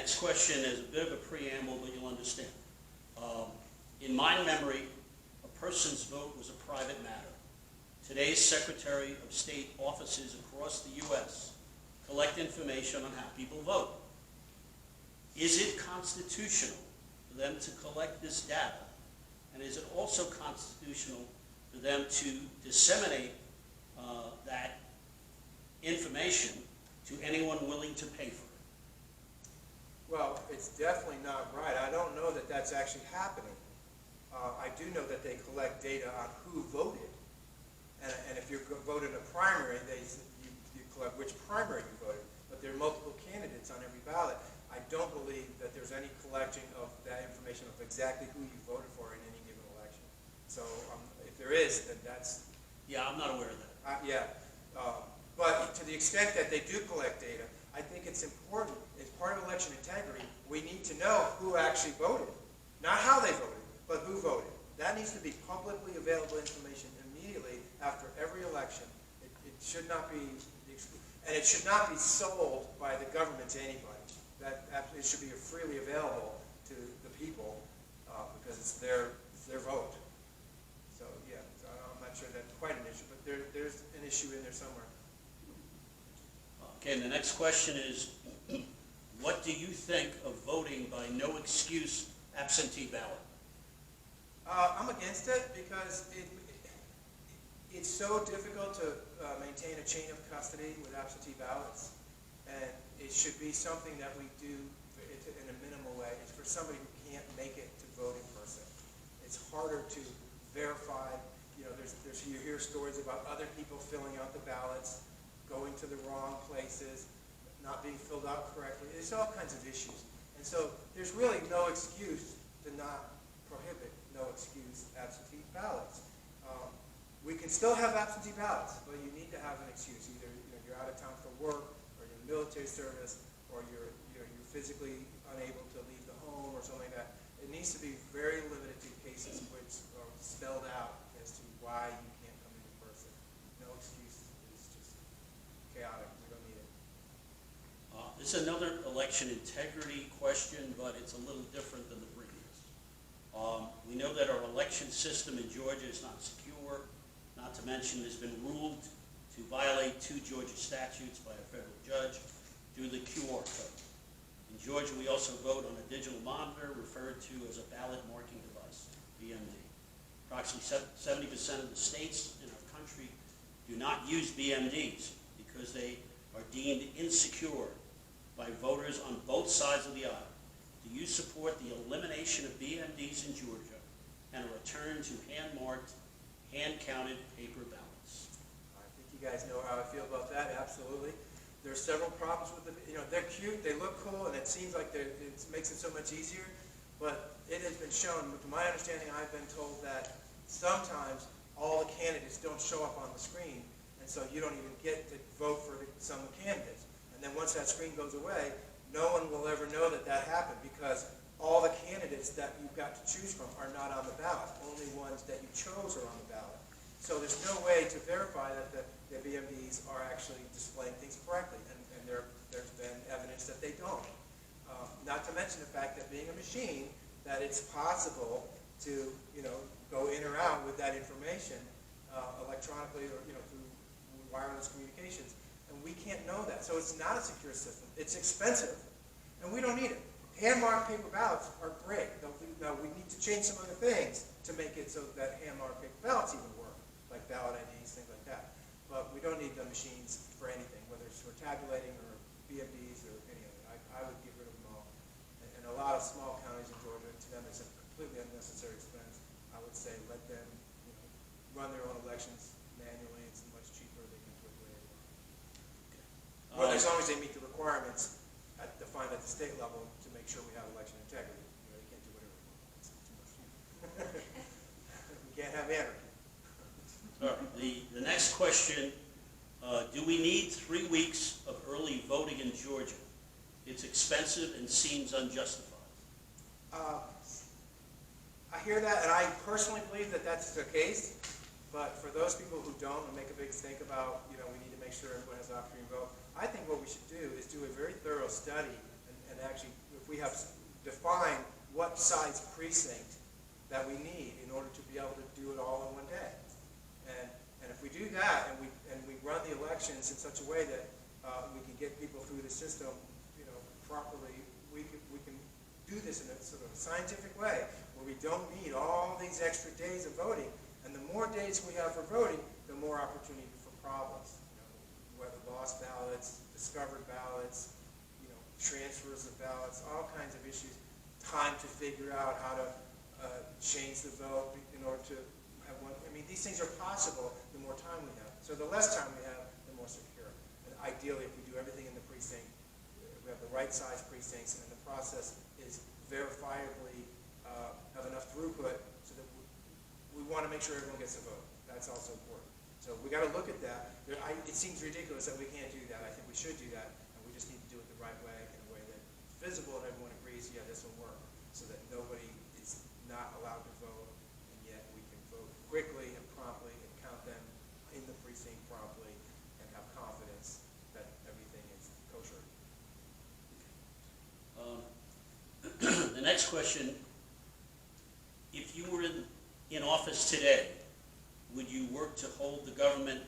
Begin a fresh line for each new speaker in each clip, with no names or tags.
next question is a bit of a preamble, but you'll understand. In my memory, a person's vote was a private matter. Today's Secretary of State offices across the U.S. collect information on how people vote. Is it constitutional for them to collect this data? And is it also constitutional for them to disseminate that information to anyone willing to pay for it?
Well, it's definitely not right. I don't know that that's actually happening. I do know that they collect data on who voted. And if you vote in a primary, you collect which primary you voted. But there are multiple candidates on every ballot. I don't believe that there's any collection of that information of exactly who you voted for in any given election. So if there is, then that's...
Yeah, I'm not aware of that.
But to the extent that they do collect data, I think it's important, as part of election integrity, we need to know who actually voted. Not how they voted, but who voted. That needs to be publicly available information immediately after every election. It should not be, and it should not be sold by the government to anybody. It should be freely available to the people because it's their vote. So yeah, so I'm not sure that's quite an issue, but there's an issue in there somewhere.
Okay, and the next question is, what do you think of voting by no excuse absentee ballot?
I'm against it because it's so difficult to maintain a chain of custody with absentee ballots, and it should be something that we do in a minimal way. It's for somebody who can't make it to vote in person. It's harder to verify. You know, you hear stories about other people filling out the ballots, going to the wrong places, not being filled out correctly. There's all kinds of issues. And so there's really no excuse to not prohibit no-excuse absentee ballots. We can still have absentee ballots, but you need to have an excuse. Either you're out of town for work, or you're in military service, or you're physically unable to leave the home, or something like that. It needs to be very limited to cases which are spelled out as to why you can't come in person. No excuse is just chaotic. We don't need it.
This is another election integrity question, but it's a little different than the previous. We know that our election system in Georgia is not secure, not to mention it has been ruled to violate 2 Georgia statutes by a federal judge due to the QR code. In Georgia, we also vote on a digital monitor referred to as a ballot marking device, BMD. Approximately 70% of the states in our country do not use BMDs because they are deemed insecure by voters on both sides of the aisle. Do you support the elimination of BMDs in Georgia and a return to hand-marked, hand-counted paper ballots?
I think you guys know how I feel about that, absolutely. There's several problems with them. They're cute, they look cool, and it seems like it makes it so much easier. But it has been shown, to my understanding, I've been told that sometimes all the candidates don't show up on the screen, and so you don't even get to vote for some of the candidates. And then once that screen goes away, no one will ever know that happened because all the candidates that you've got to choose from are not on the ballot. Only ones that you chose are on the ballot. So there's no way to verify that the BMDs are actually displaying things correctly, and there's been evidence that they don't. Not to mention the fact that being a machine, that it's possible to go in or out with that information electronically or through wireless communications. And we can't know that. So it's not a secure system. It's expensive. And we don't need it. Hand-marked paper ballots are great. Now, we need to change some other things to make it so that hand-marked paper ballots even work, like ballot IDs, things like that. But we don't need the machines for anything, whether it's for tabulating or BMDs or any of it. I would get rid of them all. And a lot of small counties in Georgia, to them, it's a completely unnecessary expense. I would say let them run their own elections manually. It's much cheaper. They can do it whatever they want. Well, as long as they meet the requirements defined at the state level to make sure we have election integrity. They can't do whatever they want. It's too much. We can't have anarchy.
All right. The next question, do we need 3 weeks of early voting in Georgia? It's expensive and seems unjustified.
I hear that, and I personally believe that that's the case. But for those people who don't and make a big stink about, we need to make sure everyone has an opportunity to vote, I think what we should do is do a very thorough study and actually if we have defined what size precinct that we need in order to be able to do it all in one day. And if we do that, and we run the elections in such a way that we can get people through the system, properly, we can do this in a sort of scientific way, where we don't need all these extra days of voting. And the more days we have for voting, the more opportunity for problems. Whether lost ballots, discovered ballots, transfers of ballots, all kinds of issues. Time to figure out how to change the vote in order to have one. I mean, these things are possible the more time we have. So the less time we have, the more secure. And ideally, if we do everything in the precinct, we have the right size precincts, and the process is verifiably have enough throughput so that we want to make sure everyone gets a vote. That's also important. So we got to look at that. It seems ridiculous that we can't do that. I think we should do that, and we just need to do it the right way, in a way that is visible and everyone agrees, yeah, this will work, so that nobody is not allowed to vote, and yet we can vote quickly and promptly and count them in the precinct promptly and have confidence that everything is kosher.
The next question, if you were in office today, would you work to hold the government,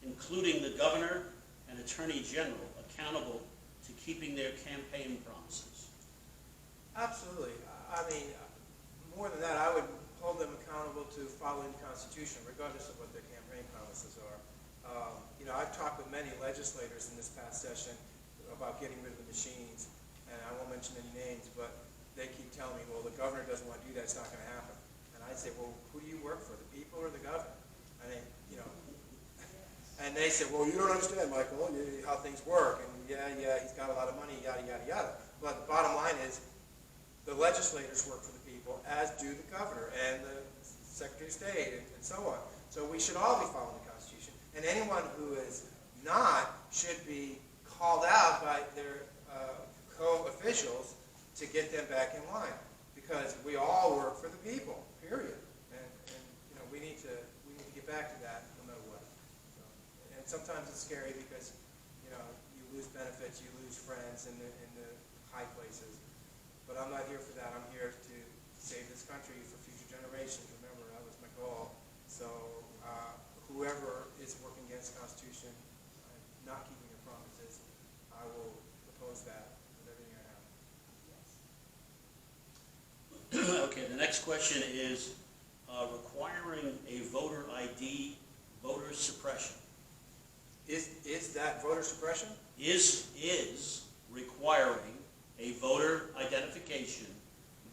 including the governor and attorney general, accountable to keeping their campaign promises?
Absolutely. I mean, more than that, I would hold them accountable to following the Constitution, regardless of what their campaign promises are. I've talked with many legislators in this past session about getting rid of the machines, and I won't mention any names, but they keep telling me, well, the governor doesn't want to do that, it's not going to happen. And I say, well, who do you work for, the people or the governor? And they say, well, you don't understand, Michael, how things work, and yeah, he's got a lot of money, yada, yada, yada. But the bottom line is, the legislators work for the people, as do the governor and the Secretary of State and so on. So we should all be following the Constitution. And anyone who is not should be called out by their co-officials to get them back in line. Because we all work for the people, period. And we need to get back to that no matter what. So, and sometimes it's scary because you lose benefits, you lose friends in the high places. But I'm not here for that. I'm here to save this country for future generations. Remember, that was my goal. So whoever is working against the Constitution, not keeping their promises, I will oppose that with everything I have.
Okay, the next question is requiring a voter ID, voter suppression.
Is that voter suppression?
Is requiring a voter identification,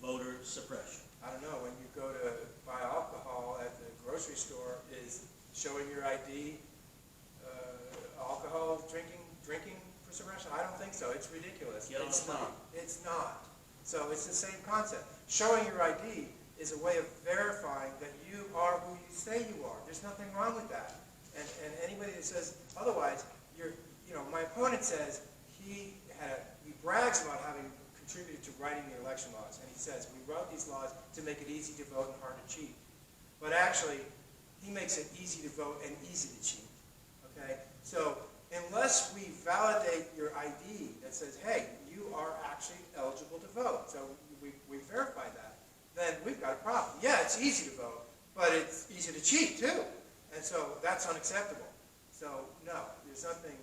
voter suppression.
I don't know. When you go to buy alcohol at the grocery store, is showing your ID alcohol drinking for suppression? I don't think so. It's ridiculous.
Get on the phone.
It's not. So it's the same concept. Showing your ID is a way of verifying that you are who you say you are. There's nothing wrong with that. And anybody that says otherwise, my opponent says he brags about having contributed to writing the election laws, and he says we wrote these laws to make it easy to vote and hard to cheat. But actually, he makes it easy to vote and easy to cheat. Okay? So unless we validate your ID that says, hey, you are actually eligible to vote, so we verify that, then we've got a problem. Yeah, it's easy to vote, but it's easy to cheat too. And so that's unacceptable. So no, there's nothing,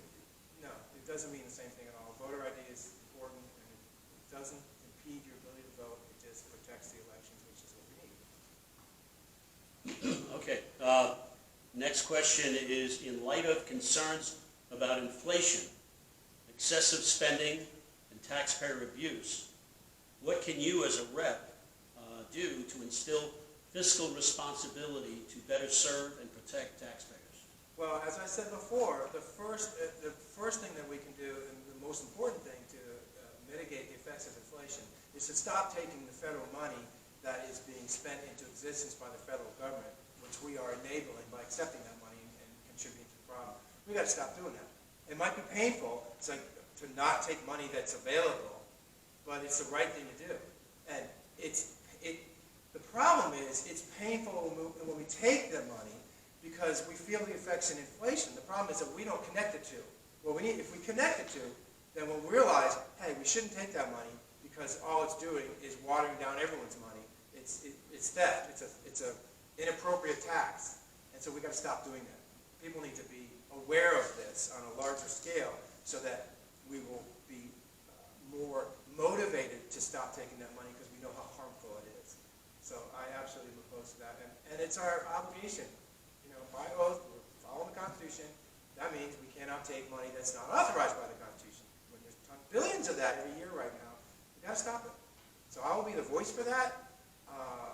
no, it doesn't mean the same thing at all. Voter ID is important, and it doesn't impede your ability to vote. It just protects the elections, which is what we need.
Okay. Next question is, in light of concerns about inflation, excessive spending, and taxpayer abuse, what can you as a rep do to instill fiscal responsibility to better serve and protect taxpayers?
Well, as I said before, the first thing that we can do, and the most important thing to mitigate the effects of inflation, is to stop taking the federal money that is being spent into existence by the federal government, which we are enabling by accepting that money and contributing to the problem. We've got to stop doing that. It might be painful to not take money that's available, but it's the right thing to do. And the problem is it's painful when we take the money because we feel the effects in inflation. The problem is that we don't connect the two. If we connect the two, then we'll realize, hey, we shouldn't take that money because all it's doing is watering down everyone's money. It's theft. It's a inappropriate tax, and so we got to stop doing that. People need to be aware of this on a larger scale, so that we will be more motivated to stop taking that money because we know how harmful it is. So I absolutely am opposed to that, and it's our obligation. You know, by oath, we're following the Constitution. That means we cannot take money that's not authorized by the Constitution. When there's billions of that every year right now, we got to stop it. So I will be the voice for that.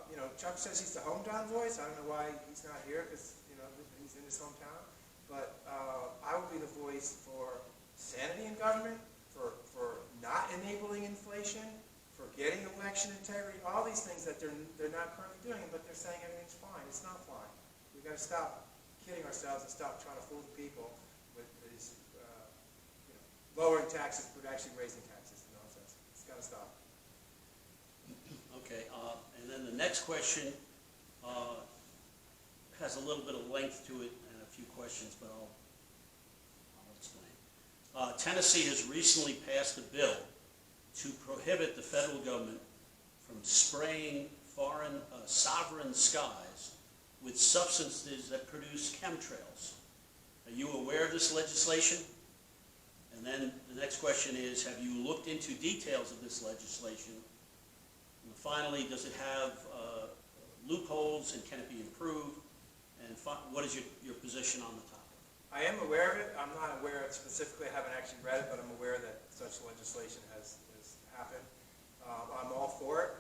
You know, Chuck says he's the hometown voice. I don't know why he's not here because, you know, he's in his hometown. But I will be the voice for sanity in government, for not enabling inflation, for getting election integrity, all these things that they're not currently doing, but they're saying everything's fine. It's not fine. We've got to stop kidding ourselves and stop trying to fool the people with these, you know, lowering taxes but actually raising taxes. Nonsense. It's got to stop.
Okay, and then the next question has a little bit of length to it and a few questions, but I'll explain. Tennessee has recently passed a bill to prohibit the federal government from spraying foreign sovereign skies with substances that produce chemtrails. Are you aware of this legislation? And then the next question is, have you looked into details of this legislation? And finally, does it have loopholes, and can it be improved? And what is your position on the topic?
I am aware of it. I'm not aware of it specifically. I haven't actually read it, but I'm aware that such legislation has happened. I'm all for it.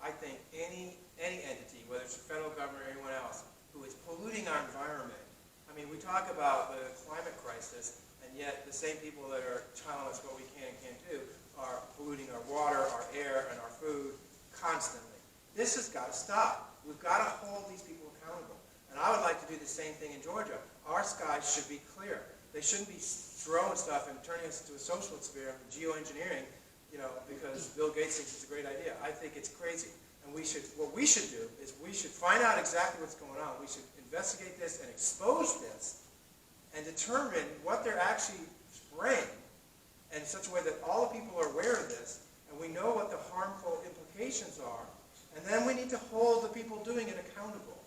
I think any entity, whether it's the federal government or anyone else, who is polluting our environment. I mean, we talk about the climate crisis, and yet the same people that are telling us what we can and can't do are polluting our water, our air, and our food constantly. This has got to stop. We've got to hold these people accountable. And I would like to do the same thing in Georgia. Our skies should be clear. They shouldn't be throwing stuff and turning us into a social experiment, geoengineering, you know, because Bill Gates thinks it's a great idea. I think it's crazy. And what we should do is we should find out exactly what's going on. We should investigate this and expose this and determine what they're actually spraying in such a way that all the people are aware of this and we know what the harmful implications are. And then we need to hold the people doing it accountable.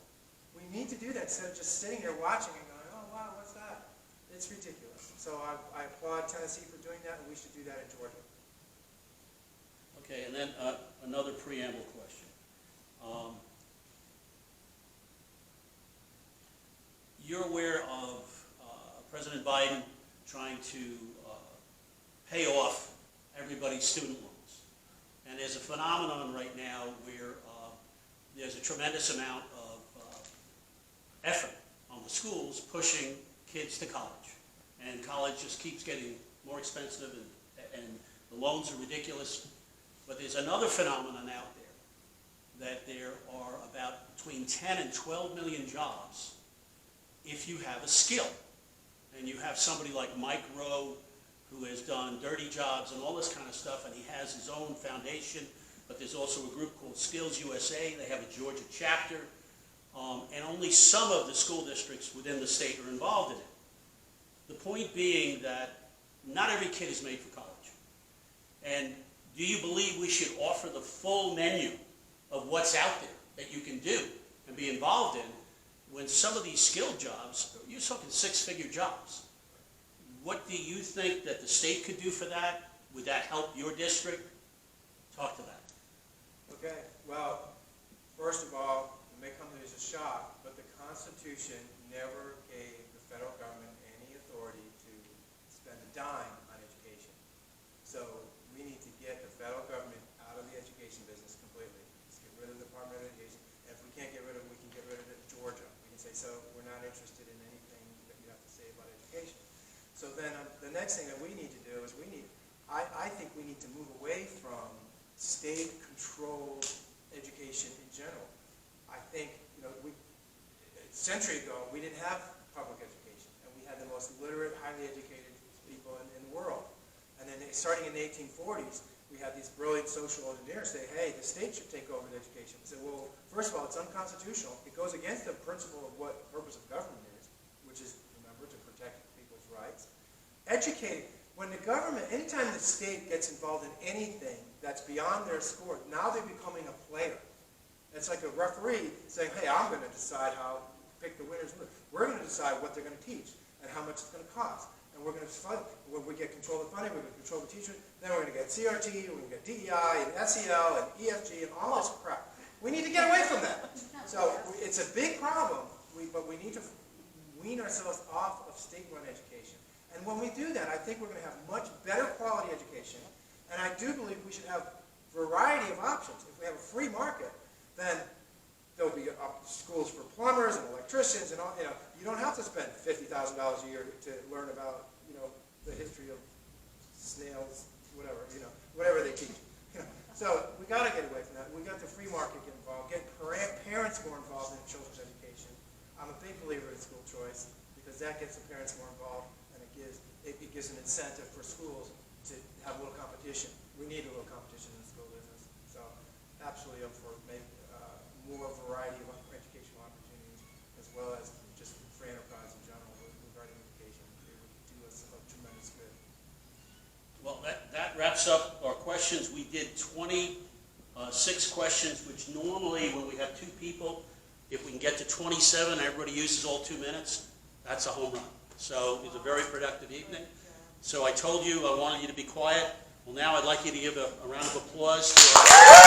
We need to do that instead of just sitting here watching and going, oh, wow, what's that? It's ridiculous. So I applaud Tennessee for doing that, and we should do that in Georgia.
Okay, and then another preamble question. You're aware of President Biden trying to pay off everybody's student loans. And there's a phenomenon right now where there's a tremendous amount of effort on the schools pushing kids to college. And college just keeps getting more expensive, and the loans are ridiculous. But there's another phenomenon out there, that there are about between 10 and 12 million jobs if you have a skill. And you have somebody like Mike Rowe, who has done dirty jobs and all this kind of stuff, and he has his own foundation, but there's also a group called Skills USA. They have a Georgia chapter, and only some of the school districts within the state are involved in it. The point being that not every kid is made for college. And do you believe we should offer the full menu of what's out there that you can do and be involved in, when some of these skilled jobs, you're talking six-figure jobs? What do you think that the state could do for that? Would that help your district? Talk to that.
Okay, well, first of all, it may come as a shock, but the Constitution never gave the federal government any authority to spend a dime on education. So we need to get the federal government out of the education business completely. Let's get rid of the Department of Education. And if we can't get rid of it, we can get rid of it in Georgia. We can say, so we're not interested in anything that you have to say about education. So then the next thing that we need to do is I think we need to move away from state-controlled education in general. I think, you know, a century ago, we didn't have public education, and we had the most literate, highly educated people in the world. And then starting in the 1840s, we had these brilliant social engineers say, hey, the state should take over the education. We said, well, first of all, it's unconstitutional. It goes against the principle of what the purpose of government is, which is, remember, to protect people's rights. Educating. When the government, anytime the state gets involved in anything, that's beyond their sport. Now they're becoming a player. It's like a referee saying, hey, I'm going to decide how, pick the winners. We're going to decide what they're going to teach and how much it's going to cost. And we're going to fund, when we get control of the funding, we're going to control the teacher, then we're going to get CRT, we're going to get DEI, and SEL, and EFG, and all this crap. We need to get away from that. So it's a big problem, but we need to wean ourselves off of state-run education. And when we do that, I think we're going to have much better quality education. And I do believe we should have a variety of options. If we have a free market, then there'll be schools for plumbers and electricians and all. You don't have to spend $50,000 a year to learn about, the history of snails, whatever they teach. So we got to get away from that. We got the free market get involved, get parents more involved in children's education. I'm a big believer in school choice because that gets the parents more involved, and it gives an incentive for schools to have a little competition. We need a little competition in the school business. So absolutely up for more variety of educational opportunities, as well as just free enterprise in general regarding education. It would do us a tremendous good.
Well, that wraps up our questions. We did 26 questions, which normally when we have two people, if we can get to 27, everybody uses all 2 minutes, that's a home run. So it was a very productive evening. So I told you I wanted you to be quiet. Well, now I'd like you to give a round of applause to our